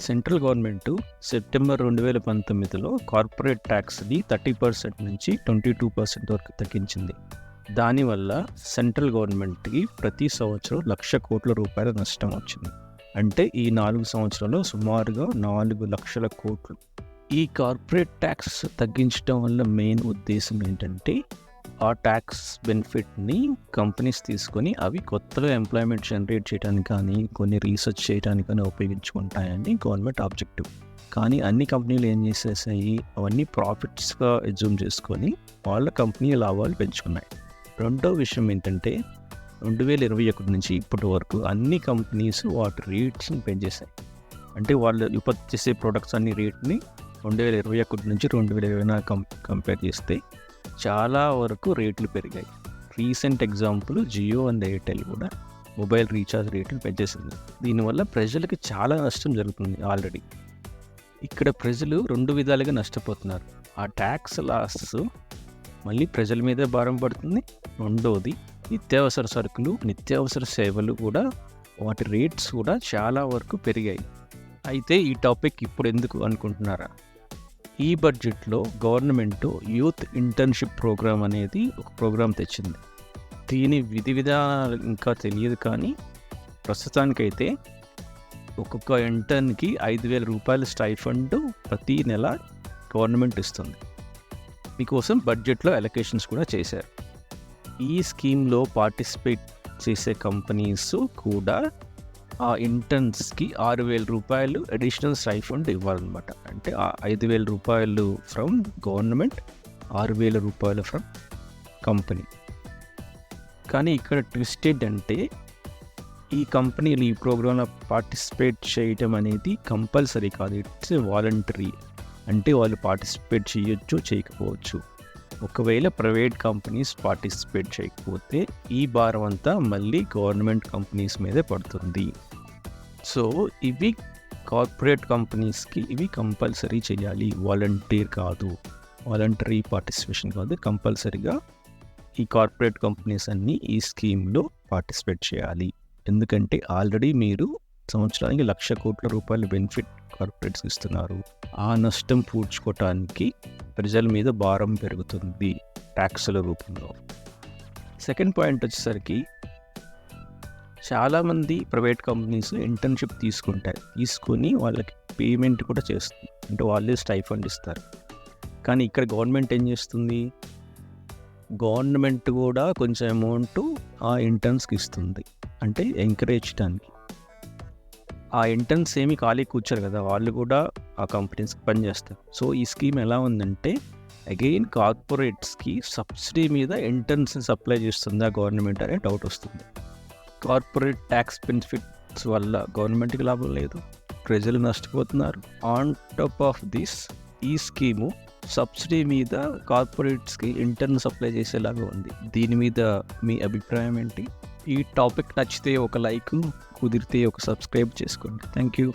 Central government September 2019లో corporate ట్యాక్స్ని 30% నుంచి 22% వరకు తగ్గించింది. దానివల్ల సెంట్రల్ గవర్నమెంట్కి ప్రతి సంవత్సరం 1,00,000 కోట్ల రూపాయల నష్టం వచ్చింది. అంటే ఈ 4 సంవత్సరాల్లో సుమారుగా 4,00,000 కోట్లు. ఈ కార్పొరేట్ ట్యాక్స్ తగ్గించడం వల్ల మెయిన్ ఉద్దేశం ఏంటంటే ఆ ట్యాక్స్ బెనిఫిట్ని కంపెనీస్ తీసుకొని అవి కొత్తగా ఎంప్లాయ్మెంట్ జనరేట్ చేయడానికి కానీ కొన్ని రీసెర్చ్ చేయడానికి కానీ ఉపయోగించుకుంటాయని గవర్నమెంట్ ఆబ్జెక్టివ్. కానీ అన్ని కంపెనీలు ఏం చేసేసాయి, అవన్నీ ప్రాఫిట్స్గా ఎజ్యూమ్ చేసుకొని వాళ్ళ కంపెనీ లాభాలు పెంచుకున్నాయి. రెండో విషయం ఏంటంటే 2021 నుంచి ఇప్పటి వరకు అన్ని కంపెనీస్ వాటి రేట్స్ని పెంచేసాయి. అంటే వాళ్ళు ఉత్పత్తి చేసే ప్రొడక్ట్స్ అన్ని రేట్ని 2021 నుంచి 2024 కంపేర్ చేస్తే చాలా వరకు రేట్లు పెరిగాయి. Recent example Jio and Airtel కూడా మొబైల్ రీఛార్జ్ రేట్లు పెంచేసింది. దీనివల్ల ప్రజలకి చాలా నష్టం జరుగుతుంది. ఆల్రెడీ ఇక్కడ ప్రజలు 2 విధాలుగా నష్టపోతున్నారు. ఆ ట్యాక్స్ లాస్ మళ్ళీ ప్రజల మీదే భారం పడుతుంది. రెండోది నిత్యావసర సరుకులు, నిత్యావసర సేవలు కూడా వాటి రేట్స్ కూడా చాలా వరకు పెరిగాయి. అయితే ఈ టాపిక్ ఇప్పుడు ఎందుకు అనుకుంటున్నారా? ఈ బడ్జెట్లో గవర్నమెంట్ యూత్ ఇంటర్న్షిప్ ప్రోగ్రామ్ అనేది ఒక ప్రోగ్రాం తెచ్చింది. దీని విధి విధానాలు ఇంకా తెలియదు, కానీ ప్రస్తుతానికైతే ఒక్కొక్క ఇంటర్న్కి 5,000 రూపాయల స్టైఫండ్ ప్రతి నెల గవర్నమెంట్ ఇస్తుంది. మీకోసం బడ్జెట్లో అలొకేషన్స్ కూడా చేశారు. ఈ స్కీమ్లో పార్టిసిపేట్ చేసే కంపెనీస్ కూడా ఆ ఇంటర్న్స్కి 6,000 రూపాయలు అడిషనల్ స్టైఫండ్ ఇవ్వాలన్నమాట. అంటే 5,000 రూపాయలు ఫ్రమ్ గవర్నమెంట్, 6,000 రూపాయలు ఫ్రమ్ కంపెనీ. కానీ ఇక్కడ ట్విస్ట్ ఏంటంటే ఈ కంపెనీలు ఈ ప్రోగ్రాంలో పార్టిసిపేట్ చేయటం అనేది కంపల్సరీ కాదు, ఇట్స్ వాలంటరీ. అంటే వాళ్ళు పార్టిసిపేట్ చేయొచ్చు, చేయకపోవచ్చు. ఒకవేళ ప్రైవేట్ కంపెనీస్ పార్టిసిపేట్ చేయకపోతే ఈ భారం అంతా మళ్ళీ గవర్నమెంట్ కంపెనీస్ మీదే పడుతుంది. సో ఇవి కార్పొరేట్ కంపెనీస్కి ఇవి కంపల్సరీ చేయాలి, వాలంటీర్ కాదు, వాలంటరీ పార్టిసిపేషన్ కాదు. కంపల్సరీగా ఈ కార్పొరేట్ కంపెనీస్ అన్నీ ఈ స్కీమ్లో పార్టిసిపేట్ చేయాలి. ఎందుకంటే ఆల్రెడీ మీరు సంవత్సరానికి 1,00,000 కోట్ల రూపాయల బెనిఫిట్ కార్పొరేట్స్ ఇస్తున్నారు. ఆ నష్టం పూడ్చుకోవటానికి ప్రజల మీద భారం పెరుగుతుంది ట్యాక్సుల రూపంలో. సెకండ్ పాయింట్ వచ్చేసరికి చాలామంది ప్రైవేట్ కంపెనీస్ ఇంటర్న్షిప్ తీసుకొని వాళ్ళకి పేమెంట్ కూడా చేస్తుంది. అంటే వాళ్ళే స్టైఫండ్ ఇస్తారు. కానీ ఇక్కడ గవర్నమెంట్ ఏం చేస్తుంది, గవర్నమెంట్ కూడా కొంచెం అమౌంట్ ఆ ఇంటర్న్స్కి ఇస్తుంది. అంటే ఎంకరేజ్ చేయడానికి. ఆ ఇంటర్న్స్ ఏమి ఖాళీ కూర్చోరు కదా, వాళ్ళు కూడా ఆ కంపెనీస్కి పనిచేస్తారు. సో ఈ స్కీమ్ ఎలా ఉందంటే అగైన్ కార్పొరేట్స్కి సబ్సిడీ మీద ఇంటర్న్స్ని సప్లై చేస్తుందా గవర్నమెంట్ అనే డౌట్ వస్తుంది. కార్పొరేట్ ట్యాక్స్ బెనిఫిట్స్ వల్ల గవర్నమెంట్కి లాభం లేదు, ప్రజలు నష్టపోతున్నారు. ఆన్ టాప్ ఆఫ్ దిస్ ఈ స్కీము సబ్సిడీ మీద కార్పొరేట్స్కి ఇంటర్న్ సప్లై చేసేలాగా ఉంది. దీని మీద మీ అభిప్రాయం ఏంటి? ఈ టాపిక్ నచ్చితే ఒక లైక్, కుదిరితే ఒక సబ్స్క్రైబ్ చేసుకోండి. Thank you.